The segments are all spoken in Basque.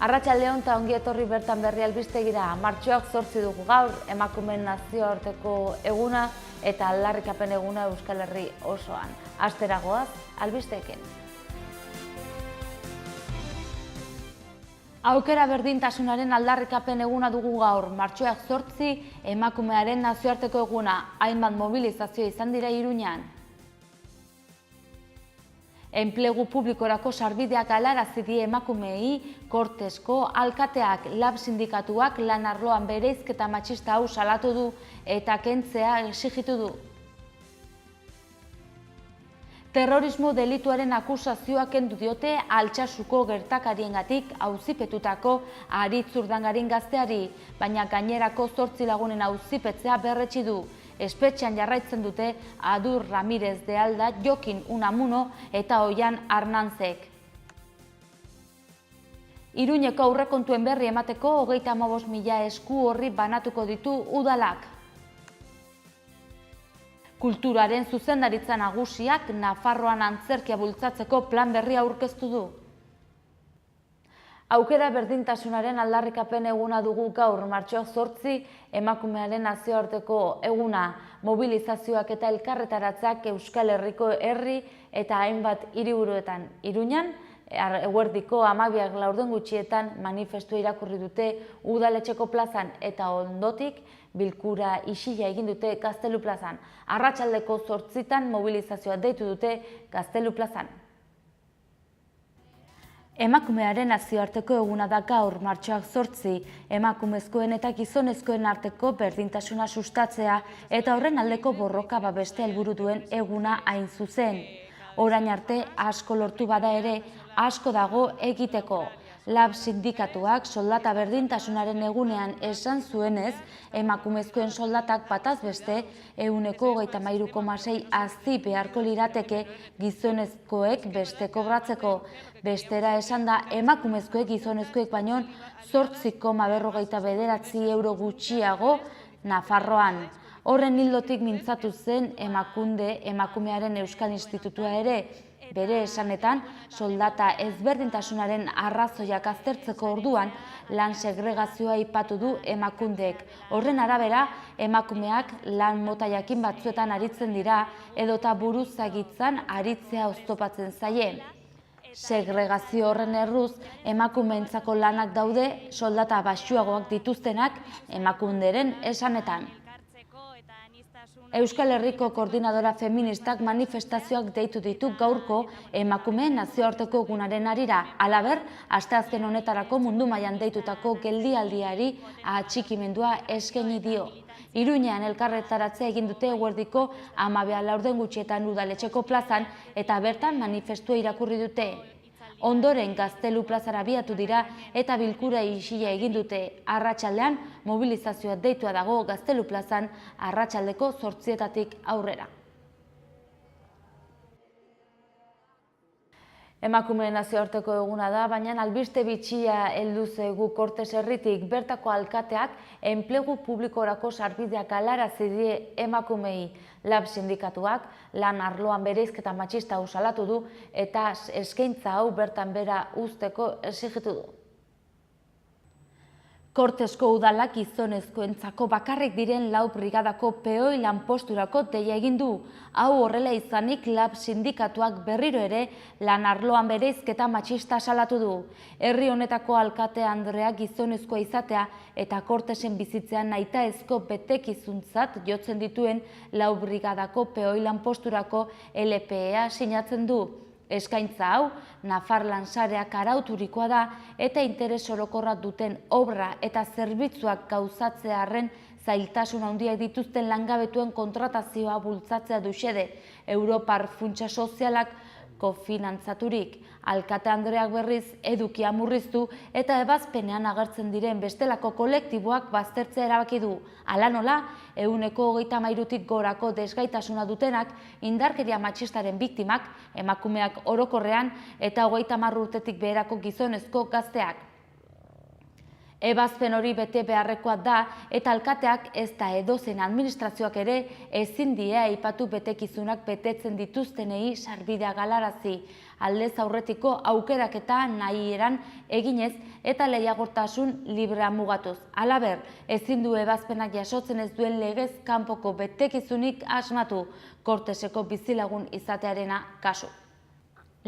Arratsaldeon eta ongi etorri bertan berri albistegira. Martxoak 8 dugu gaur, emakumeen nazioarteko eguna eta aldarrikapen eguna Euskal Herri osoan. Asteragoaz, albisteekin. Aukera berdintasunaren aldarrikapen eguna dugu gaur, martxoak 8 emakumearen nazioarteko eguna, hainbat mobilizazio izan dira Iruñan. Enplegu publikorako sarbideak alarazi die emakumeei, Kortesko, alkateak, lab sindikatuak lan arloan bereizketa matxista hau salatu du eta kentzea exigitu du. Terrorismo delituaren akusazioa kendu diote Altsasuko gertakariengatik auzipetutako Aritz Urdangarin gazteari, baina gainerako 8 lagunen auzipetzea berretsi du. Espetxean jarraitzen dute Adur Ramirez de Alda, Jokin Unamuno eta Oian Arnanzek. Iruñeko aurrekontuen berri emateko 35.000 esku horri banatuko ditu udalak. Kulturaren zuzendaritza nagusiak Nafarroan antzerkia bultzatzeko plan berria aurkeztu du. Aukera berdintasunaren aldarrikapen eguna dugu gaur, martxoak 8 emakumearen nazioarteko eguna, mobilizazioak eta elkarretaratzak Euskal Herriko herri eta hainbat hiriburuetan. Iruñan, eguerdiko 12 laurden gutxietan manifestua irakurri dute udaletxeko plazan eta ondotik bilkura isila egin dute Gaztelu plazan. Arratsaldeko 8 mobilizazioa deitu dute Gaztelu plazan. Emakumearen nazioarteko eguna da gaur, martxoak 8, emakumezkoen eta gizonezkoen arteko berdintasuna sustatzea eta horren aldeko borroka babestea helburu duen eguna hain zuzen. Orain arte asko lortu bada ere, asko dago egiteko. Lab sindikatuak soldata berdintasunaren egunean esan zuenez, emakumezkoen soldatak bataz beste 133,6 hazi beharko lirateke gizonezkoek beste kobratzeko. Bestera esan da emakumezkoek gizonezkoek baino 8,49 euro gutxiago Nafarroan. Horren ildotik mintzatu zen Emakunde Emakumearen Euskal Institutua ere. Bere esanetan, soldata ezberdintasunaren arrazoiak aztertzeko orduan lan segregazioa aipatu du Emakundek. Horren arabera, emakumeak lan mota jakin batzuetan aritzen dira edota buruzagitzan aritzea oztopatzen zaie. Segregazio horren erruz, emakumeentzako lanak daude soldata baxuagoak dituztenak Emakunderen esanetan. Euskal Herriko Koordinadora Feministak manifestazioak deitu ditu gaurko emakumeen nazioarteko egunaren harira. Halaber, asteazken honetarako mundu mailan deitutako geldialdiari atxikimendua eskaini dio. Iruñean elkarretaratzea egin dute eguerdiko 12 laurden gutxietan udaletxeko plazan eta bertan manifestua irakurri dute. Ondoren Gaztelu plazara abiatu dira eta bilkura isila egin dute. Arratsaldean mobilizazioa deitua dago Gaztelu plazan arratsaldeko 8 aurrera. Emakumeen nazioarteko eguna da, baina albiste bitxia heldu zaigu Kortes herritik. Bertako alkateak enplegu publikorako sarbideak alarazi die emakumeei. Lab sindikatuak lan arloan bereizketa matxista hau salatu du eta eskaintza hau bertan bera uzteko exigitu du. Kortesko udalak gizonezkoentzako bakarrik diren 4 brigadako peoi lanposturako deia egin du. Hau horrela izanik lab sindikatuak berriro ere lan arloan bereizketa matxista salatu du. Herri honetako alkate andrea gizonezkoa izatea eta Kortesen bizitzean nahitaezko betekizuntzat jotzen dituen 4 brigadako peoi lanposturako LPEa sinatzen du. Eskaintza hau, Nafarlan sareak arauturikoa da eta interes orokorra duten obra eta zerbitzuak gauzatzearren zailtasun handiak dituzten langabetuen kontratazioa bultzatzea du xede, Europar funtsa sozialak kofinantzaturik. Alkate andreak berriz edukia murriztu eta ebazpenean agertzen diren bestelako kolektiboak baztertzea erabaki du. Hala nola, 133tik gorako desgaitasuna dutenak, indarkeria matxistaren biktimak, emakumeak orokorrean eta 30 urtetik beherako gizonezko gazteak. Ebazpen hori bete beharrekoa da eta alkateak ez da edozein administrazioak ere ezin die aipatu betekizunak betetzen dituztenei sarbidea galarazi, aldez aurretiko aukeraketa nahi eran eginez eta lehiagortasun librea mugatuz. Halaber, ezin du ebazpenak jasotzen ez duen legez kanpoko betekizunik asmatu, Korteseko bizilagun izatearena kasu.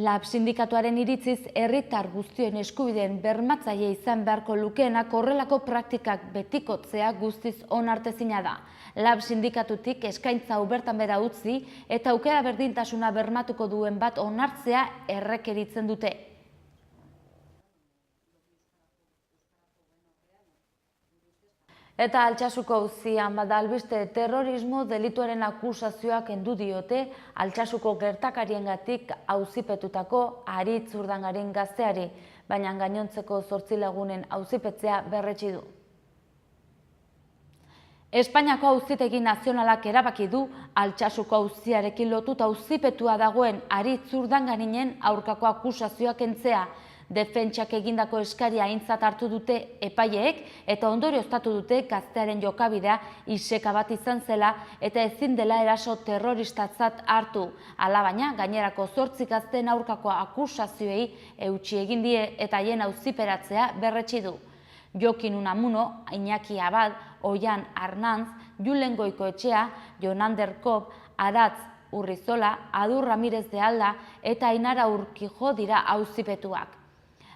LAB sindikatuaren iritziz, herritar guztien eskubideen bermatzaile izan beharko lukeenak horrelako praktikak betikotzea guztiz onartezina da. LAB sindikatutik eskaintza hau bertan behera utzi eta aukera berdintasuna bermatuko duen bat onartzea errekeritzen dute. Eta Altsasuko auzian bada albiste terrorismo delituaren akusazioak kendu diote Altsasuko gertakariengatik auzipetutako Aritz Urdangarin gazteari, baina gainontzeko 8 lagunen auzipetzea berretsi du. Espainiako Auzitegi Nazionalak erabaki du Altsasuko auziarekin lotuta auzipetua dagoen Aritz Urdangarinen aurkako akusazioak kentzea. Defentsak egindako eskaria aintzat hartu dute epaileek eta ondorioztatu dute gaztearen jokabidea iseka bat izan zela eta ezin dela eraso terroristatzat hartu. Alabaina, gainerako 8 gazteen aurkako akusazioei eutsi egin die eta haien auziperatzea berretsi du. Jokin Unamuno, Iñaki Abad, Oian Arnanz, Julen Goikoetxea, Jonander Kob, Aratz Urrizola, Adur Ramirez de Alda eta Ainara Urkijo dira auzipetuak.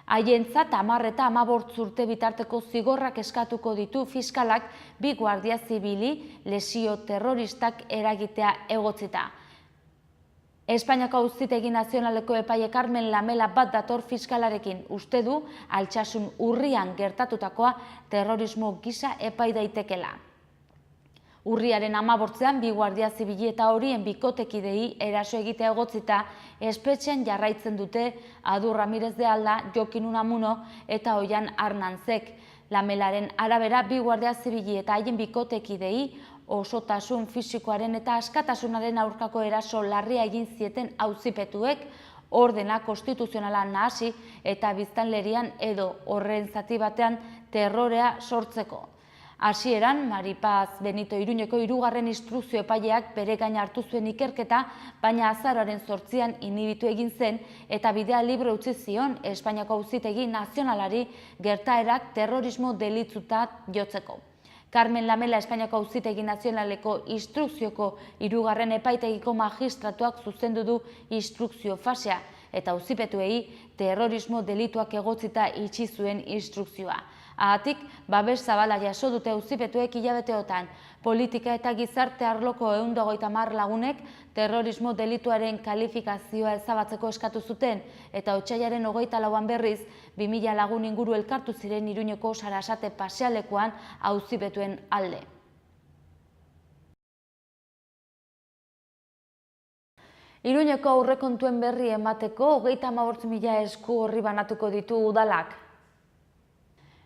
Haientzat 10 eta 15 urte bitarteko zigorrak eskatuko ditu fiskalak 2 guardia zibili lesio terroristak eragitea egotzita. Espainiako Auzitegi Nazionaleko epaile Carmen Lamela bat dator fiskalarekin, uste du Altsasun urrian gertatutakoa terrorismo gisa epai daitekela. Urriaren 18an 2 guardia zibili eta horien bikotekidei eraso egitea egotzita espetxean jarraitzen dute Adur Ramirez de Alda, Jokin Unamuno eta Oian Arnanzek. Lamelaren arabera 2 guardia zibili eta haien bikotekidei osotasun fisikoaren eta askatasunaren aurkako eraso larria egin zieten auzipetuek ordena konstituzionala nahasi eta biztanlerian edo horren zati batean terrorea sortzeko. Hasieran, Maripaz Benito Iruñeko 3. instrukzio epaileak bere gain hartu zuen ikerketa, baina azaroaren 8an inibitu egin zen eta bidea libre utzi zion Espainiako Auzitegi Nazionalari gertaerak terrorismo delitutzat jotzeko. Carmen Lamela Espainiako Auzitegi Nazionaleko instrukzioko 3. epaitegiko magistratuak zuzendu du instrukzio fasea eta auzipetuei terrorismo delituak egotzita itxi zuen instrukzioa. Ahatik, babes zabala jaso dute auzipetuek hilabeteotan. Politika eta gizarte arloko 150 lagunek terrorismo delituaren kalifikazioa ezabatzeko eskatu zuten eta otsailaren 24an berriz 2000 lagun inguru elkartu ziren Iruñeko Sarasate pasealekuan auzipetuen alde. Iruñeko aurrekontuen berri emateko 35.000 esku orri banatuko ditu udalak.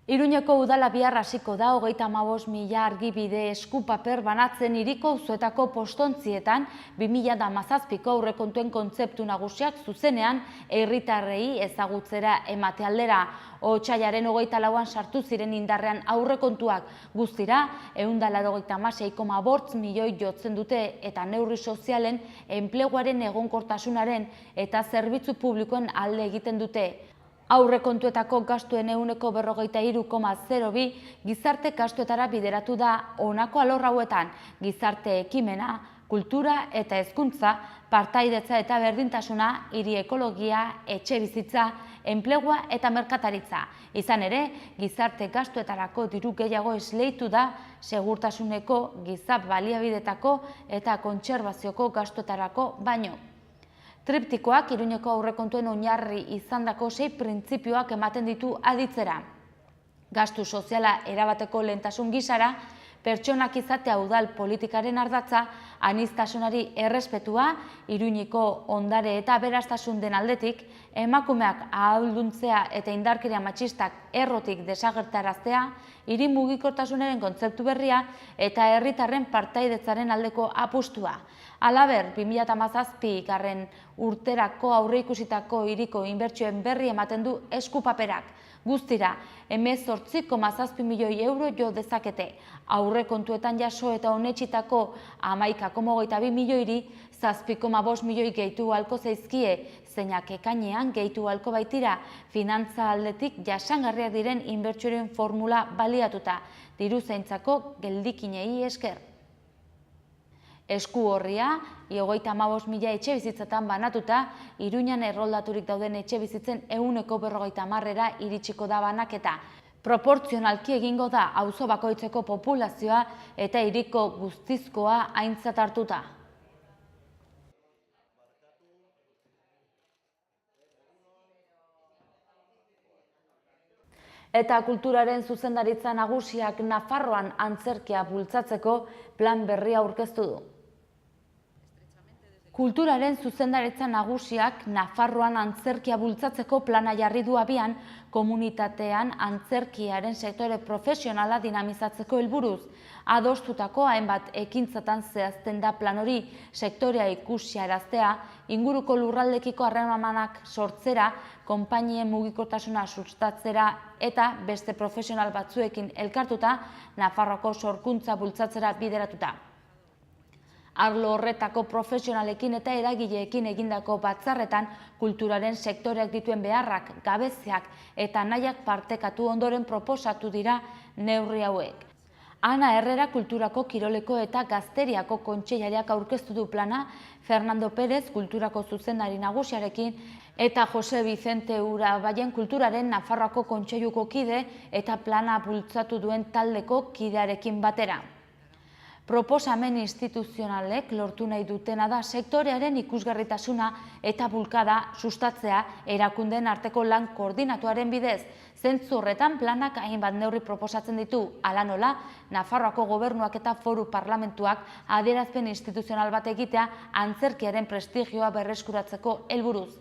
Iruñeko udala bihar hasiko da 35.000 argibide esku paper banatzen hiriko auzoetako postontzietan 2017ko aurrekontuen kontzeptu nagusiak zuzenean herritarrei ezagutzera emate aldera. Otsailaren 24an sartu ziren indarrean aurrekontuak guztira 186,5 milioi jotzen dute eta neurri sozialen, enpleguaren egonkortasunaren eta zerbitzu publikoen alde egiten dute. Aurrekontuetako gastuen 43,02 gizarte gastuetara bideratu da honako alor hauetan: gizarte ekimena, kultura eta hezkuntza, partaidetza eta berdintasuna, hiri ekologia, etxebizitza, enplegua eta merkataritza. Izan ere, gizarte gastuetarako diru gehiago esleitu da segurtasuneko, giza baliabidetako eta kontserbazioko gastuetarako baino. Triptikoak Iruñeko aurrekontuen oinarri izandako 6 printzipioak ematen ditu aditzera. Gastu soziala erabateko lehentasun gisara, pertsonak izatea udal politikaren ardatza, aniztasunari errespetua, Iruñeko ondare eta aberastasun den aldetik, emakumeak ahalduntzea eta indarkeria matxistak errotik desagertaraztea, hiri mugikortasunaren kontzeptu berria eta herritarren partaidetzaren aldeko apustua. Halaber, 2017 urterako aurreikusitako hiriko inbertsioen berri ematen du esku paperak. Guztira, 18,7 milioi euro jo dezakete. Aurrekontuetan jaso eta onetsitako 11,22 milioiri 7,5 milioi gehitu ahalko zaizkie, zeinak ekainean gehitu ahalko baitira finantza aldetik jasangarriak diren inbertsioen formula baliatuta, diruzaintzako geldikinei esker. Esku horria, 35.000 etxe bizitzatan banatuta, Iruñan erroldaturik dauden etxe bizitzen 50%era iritsiko da banaketa. Proportzionalki egingo da auzo bakoitzeko populazioa eta hiriko guztizkoa aintzat hartuta. Eta kulturaren zuzendaritza nagusiak Nafarroan antzerkia bultzatzeko plan berria aurkeztu du. Kulturaren zuzendaritza nagusiak Nafarroan antzerkia bultzatzeko plana jarri du abian, komunitatean antzerkiaren sektore profesionala dinamizatzeko helburuz. Adostutako hainbat ekintzatan zehazten da plan hori, sektorea ikusiaraztea, inguruko lurraldekiko harremanak sortzera, konpainien mugikortasuna sustatzera eta beste profesional batzuekin elkartuta, Nafarroako sorkuntza bultzatzera bideratuta. Arlo horretako profesionalekin eta eragileekin egindako batzarretan kulturaren sektoreak dituen beharrak, gabeziak eta nahiak partekatu ondoren proposatu dira neurri hauek. Ana Herrera kulturako kiroleko eta gazteriako kontseilariak aurkeztu du plana, Fernando Pérez kulturako zuzendari nagusiarekin eta Jose Vicente Urabaien kulturaren Nafarroako kontseiluko kide eta plana bultzatu duen taldeko kidearekin batera. Proposamen instituzionalek lortu nahi dutena da sektorearen ikusgarritasuna eta bulkada sustatzea erakundeen arteko lan koordinatuaren bidez. Zentzu horretan planak hainbat neurri proposatzen ditu, hala nola, Nafarroako gobernuak eta foru parlamentuak adierazpen instituzional bat egitea antzerkiaren prestigioa berreskuratzeko helburuz.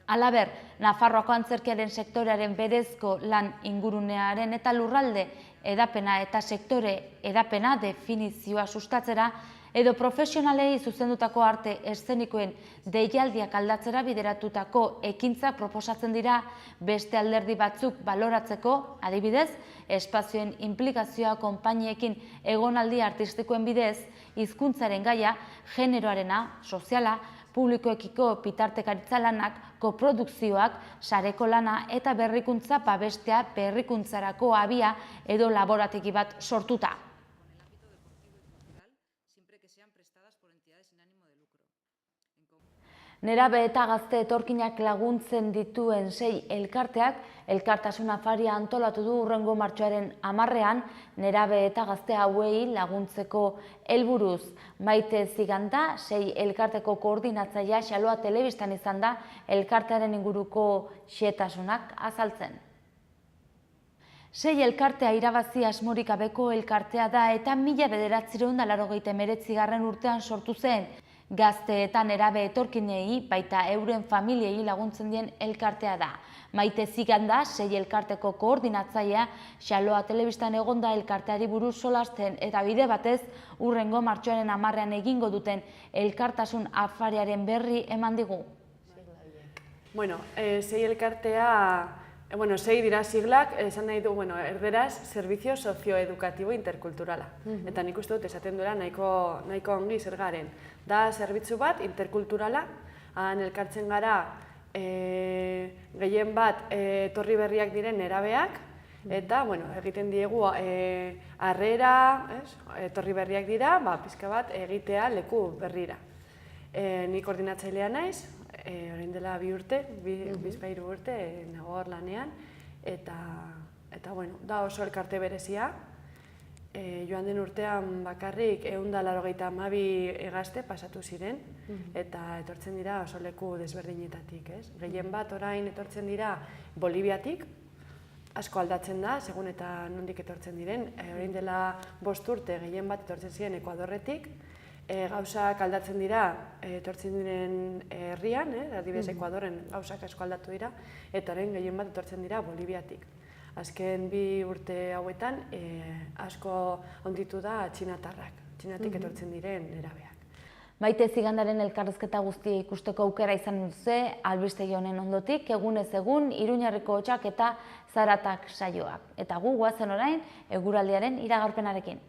Halaber, Nafarroako antzerkiaren sektorearen berezko lan ingurunearen eta lurralde edapena eta sektore edapena definizioa sustatzera edo profesionalei zuzendutako arte eszenikoen deialdiak aldatzera bideratutako ekintzak proposatzen dira beste alderdi batzuk baloratzeko, adibidez, espazioen implikazioa konpainiekin egonaldi artistikoen bidez, hizkuntzaren gaia, generoarena, soziala, publikoekiko bitartekaritza lanak, koprodukzioak, sareko lana eta berrikuntza babestea berrikuntzarako abia edo laborategi bat sortuta. Nerabe eta gazte etorkinak laguntzen dituen 6 elkarteak elkartasun afaria antolatu du hurrengo martxoaren 10ean nerabe eta gazte hauei laguntzeko helburuz. Maite Ziganda, 6 elkarteko koordinatzailea Xaloa Telebistan izan da elkartearen inguruko xehetasunak azaltzen. 6 elkartea irabazi asmorik gabeko elkartea da eta 1989 urtean sortu zen. Gazte eta nerabe etorkinei baita euren familiei laguntzen dien elkartea da. Maite Ziganda, 6 elkarteko koordinatzailea, Xaloa Telebistan egonda elkarteari buruz solasten eta bide batez hurrengo martxoaren 10ean egingo duten elkartasun afariaren berri eman digu. 6 elkartea, 6 dira siglak, esan nahi du, erderaz, Servizio Sozioedukatibo Interkulturala. Eta nik uste dut esaten duela nahiko ongi zer garen. Da zerbitzu bat, interkulturala, han elkartzen gara gehien bat etorri berriak diren nerabeak, eta egiten diegu harrera, etorri berriak dira, pixka bat egitea leku berrira. Ni koordinatzailea naiz, orain dela 2 urte, 2-3 urte nago hor lanean, eta da oso elkarte berezia. Joan den urtean bakarrik 192 gazte pasatu ziren, eta etortzen dira oso leku desberdinetatik. Gehien bat orain etortzen dira Boliviatik, asko aldatzen da, segun eta nondik etortzen diren. Orain dela 5 urte gehien bat etortzen ziren Ekuadorretik, gauzak aldatzen dira etortzen diren herrian, adibidez Ekuadorren gauzak asko aldatu dira, eta orain gehien bat etortzen dira Boliviatik. Azken 2 urte hauetan asko onditu da txinatarrak, txinatik etortzen diren nerabeak. Maite Zigandaren elkarrizketa guztia ikusteko aukera izan duzu albistegi honen ondotik, egunez egun Iruñerriko hotsak eta zaratak saioak. Eta gu goazen orain eguraldiaren iragarpenarekin.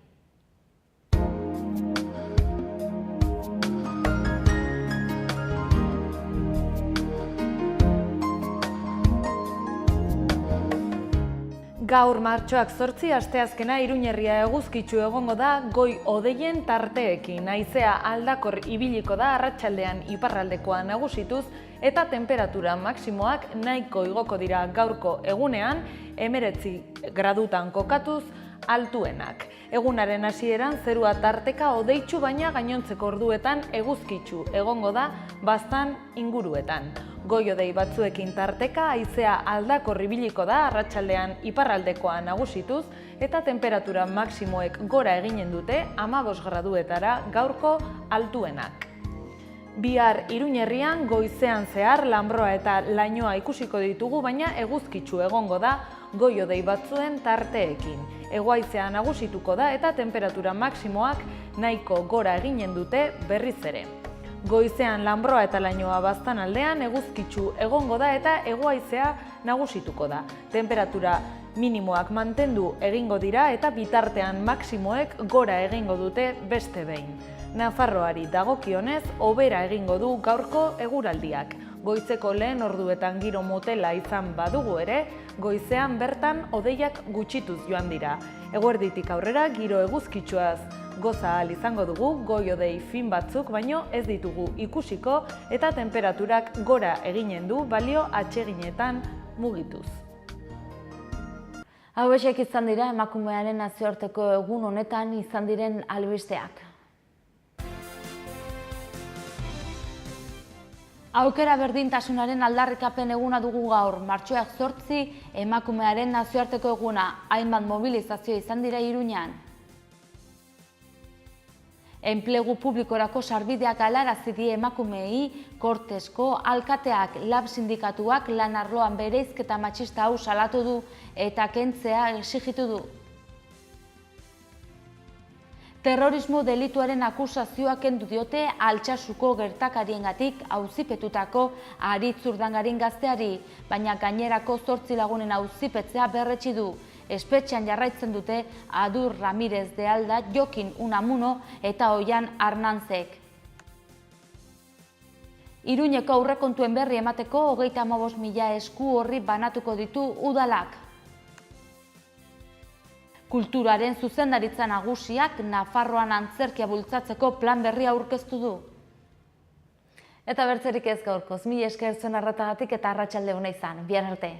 Gaur martxoak 8 asteazkena Iruñerria eguzkitsu egongo da goi hodeien tarteekin. Haizea aldakor ibiliko da arratsaldean iparraldekoa nagusituz eta temperatura maksimoak nahiko igoko dira gaurko egunean 19 gradutan kokatuz altuenak. Egunaren hasieran zerua tarteka hodeitsu baina gainontzeko orduetan eguzkitsu egongo da baztan inguruetan. Goi-hodei batzuekin tarteka haizea aldakor ibiliko da arratsaldean iparraldekoa nagusituz eta temperatura maksimoek gora eginen dute 15 graduetara gaurko altuenak. Bihar Iruñerrian goizean zehar lanbroa eta lainoa ikusiko ditugu, baina eguzkitsu egongo da goi-hodei batzuen tarteekin. Hego-haizea nagusituko da eta temperatura maksimoak nahiko gora eginen dute berriz ere. Goizean lanbroa eta lainoa baztan aldean eguzkitsu egongo da eta hego-haizea nagusituko da. Temperatura minimoak mantendu egingo dira eta bitartean maksimoek gora egingo dute beste behin. Nafarroari dagokionez, hobera egingo du gaurko eguraldiak. Goizeko lehen orduetan giro motela izan badugu ere, goizean bertan hodeiak gutxituz joan dira. Eguerditik aurrera giro eguzkitsuaz goza ahal izango dugu, goi-hodei fin batzuk baino ez ditugu ikusiko eta temperaturak gora eginen du balio atseginetan mugituz. Hauexek izan dira emakumearen nazioarteko egun honetan izan diren albisteak. Aukera berdintasunaren aldarrikapen eguna dugu gaur, martxoak 8 emakumearen nazioarteko eguna, hainbat mobilizazio izan dira Iruñan. Enplegu publikorako sarbideak galarazi die emakumeei, Kortesko, alkateak, lab sindikatuak lan arloan bereizketa matxista hau salatu du eta kentzea exijitu du. Terrorismo delituaren akusazioak kendu diote Altsasuko gertakariengatik auzipetutako Aritz Urdangarin gazteari, baina gainerako 8 lagunen auzipetzea berretsi du. Espetxean jarraitzen dute Adur Ramirez de Alda, Jokin Unamuno eta Oian Arnantzek. Iruñeko aurrekontuen berri emateko 35.000 esku horri banatuko ditu udalak. Kulturaren zuzendaritza nagusiak Nafarroan antzerkia bultzatzeko plan berria aurkeztu du. Eta bertzerik ez gaurkoz, mila esker zuen arratagatik eta arratsalde ona izan. Bihar arte.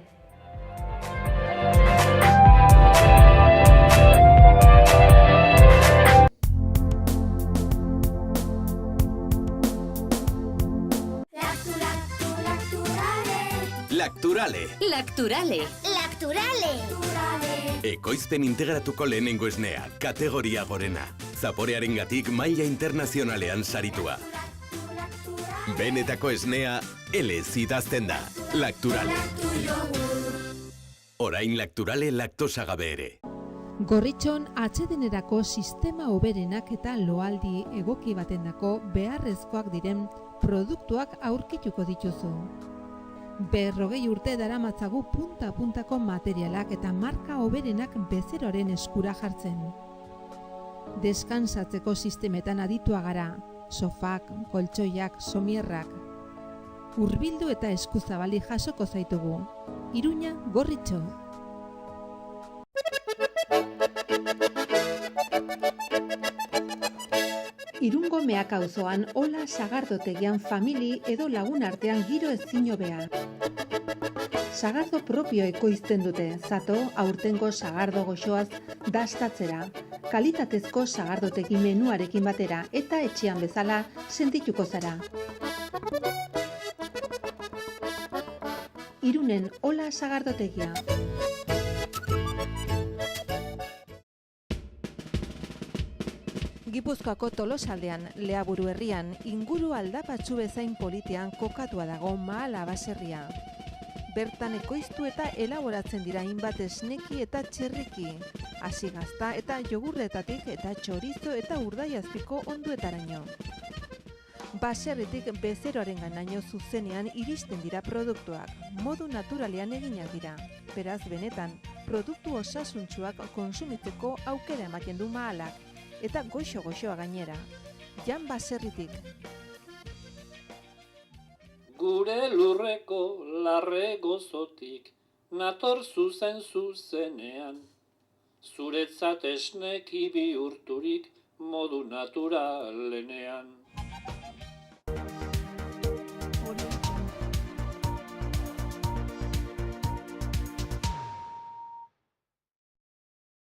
Lacturale. Lacturale. Lacturale. Ekoizpen integratuko lehenengo esnea, kategoria gorena. Zaporearengatik maila internazionalean saritua. Benetako esnea, elez idazten da. Lacturale. Orain Lacturale laktosa gabe ere. Gorritxon atsedenerako sistema hoberenak eta loaldi egoki batendako beharrezkoak diren produktuak aurkituko dituzu. 40 urte daramatzagu punta-puntako materialak eta marka hoberenak bezeroaren eskura jartzen. Deskansatzeko sistemetan aditua gara, sofak, koltsoiak, somierrak. Hurbildu eta eskuzabali jasoko zaitugu. Iruña, Gorritxo. Irungo Meak auzoan Ola sagardotegian famili edo lagun artean giro ezin hobea. Sagardo propio ekoizten dute, zato aurtengo sagardo goxoaz dastatzera, kalitatezko sagardotegi menuarekin batera eta etxean bezala sentituko zara. Irunen Ola sagardotegia. Gipuzkoako Tolosaldean, Leaburu herrian, inguru aldapatsu bezain politean kokatua dago Mahala baserria. Bertan ekoiztu eta elaboratzen dira hainbat esneki eta txerriki, hasi gazta eta jogurretatik eta txorizo eta urdaiazpiko onduetaraino. Baserritik bezeroaren ganaino zuzenean iristen dira produktuak, modu naturalean eginak dira. Beraz, benetan, produktu osasuntsuak konsumitzeko aukera ematen du Mahalak, eta goxo-goxoa gainera. Jan Baserritik. Gure lurreko larre gozotik, nator zuzenean. Zuretzat esneki bihurturik modu naturalenean.